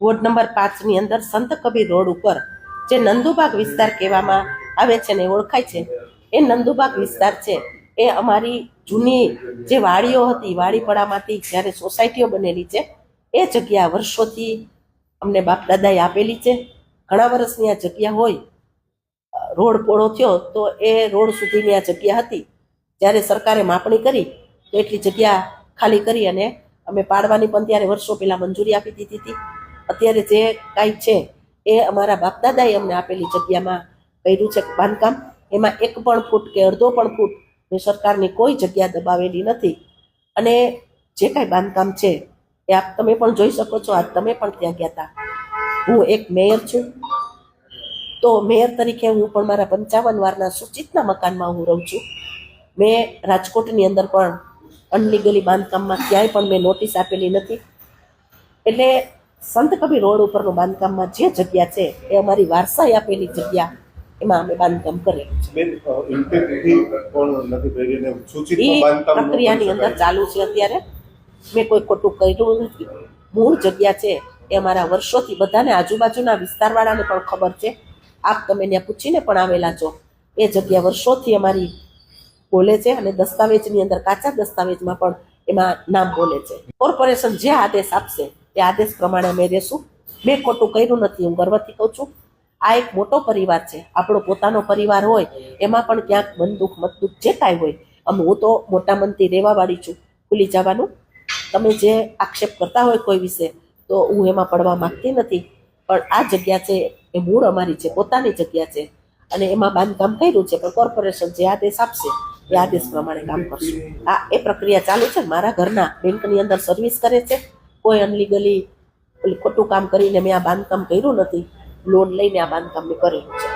Ward number 5ની અંદર સંત Kabir road ઉપર જે નંદુબાગ વિસ્તાર કહેવામાં આવે છે ને ઓળખાય છે, એ નંદુબાગ વિસ્તાર છે એ અમારી જૂની જે વાડીઓ હતી, વાડીપડામાંથી જ્યારે સોસાયટીઓ બનેલી છે, એ જગ્યા વર્ષોથી અમને બાપ દાદાએ આપેલી છે. ઘણા વર્ષની આ જગ્યા હોય. રોડ પોળો થયો તો એ રોડ સુધીની આ જગ્યા હતી. જ્યારે સરકારે માપણી કરી તો એટલી જગ્યા ખાલી કરી અને અમે પાડવાની પણ ત્યારે વર્ષો પહેલા મંજૂરી આપી દીધી હતી. અત્યારે જે કાંઈ છે એ અમારા બાપ દાદાએ અમને આપેલી જગ્યામાં કર્યું છે બાંધકામ. એમાં 1 પણ ફૂટ કે અડધો પણ ફૂટ સરકારની કોઈ જગ્યા દબાવેલી નથી. અને જે કાંઈ બાંધકામ છે એ આપ તમે પણ જોઈ શકો છો. આજ તમે પણ ત્યાં ગયા હતા. હું એક મેયર છું, તો મેયર તરીકે હું પણ મારા 55 વારના સૂચિતના મકાનમાં હું રહું છું. મેં રાજકોટની અંદર પણ અનલીગલી બાંધકામમાં ક્યાંય પણ મેં નોટિસ આપેલી નથી. એટલે સંત કબીર રોડ ઉપરનું બાંધકામમાં જે જગ્યા છે એ અમારી વારસાઈ આપેલી જગ્યા, એમાં અમે બાંધકામ કરેલું છે. પ્રક્રિયાની અંદર ચાલુ છે અત્યારે. મેં કોઈ ખોટું કર્યું નથી. મૂળ જગ્યા છે એ અમારા વર્ષોથી બધાને, આજુબાજુના વિસ્તારવાળાને પણ ખબર છે. આપ તમે ત્યાં પૂછીને પણ આવેલા છો. એ જગ્યા વર્ષોથી અમારી બોલે છે અને દસ્તાવેજની અંદર, કાચા દસ્તાવેજમાં પણ એમાં નામ બોલે છે. કોર્પોરેશન જે આદેશ આપશે એ આદેશ પ્રમાણે અમે રહેશું. મેં ખોટું કર્યું નથી, હું ગર્વથી કહું છું. આ એક મોટો પરિવાર છે, આપણો પોતાનો પરિવાર હોય એમાં પણ ક્યાંક મન દુઃખ મત દુઃખ જે કાંઈ હોય, હું તો મોટા મનથી રહેવાવાળી છું. ભૂલી જવાનું. તમે જે આક્ષેપ કરતા હોય કોઈ વિશે તો હું એમાં પડવા માંગતી નથી. પણ આ જગ્યા છે એ મૂળ અમારી છે, પોતાની જગ્યા છે અને એમાં બાંધકામ કર્યું છે. પણ કોર્પોરેશન જે આદેશ આપશે એ આદેશ પ્રમાણે કામ કરશું. આ એ પ્રક્રિયા ચાલુ છે. મારા ઘરના બેંકની અંદર સર્વિસ કરે છે. કોઈ અનલીગલી ખોટું કામ કરીને મેં આ બાંધકામ કર્યું નથી. લોન લઈને આ બાંધકામ મેં કરેલું છે.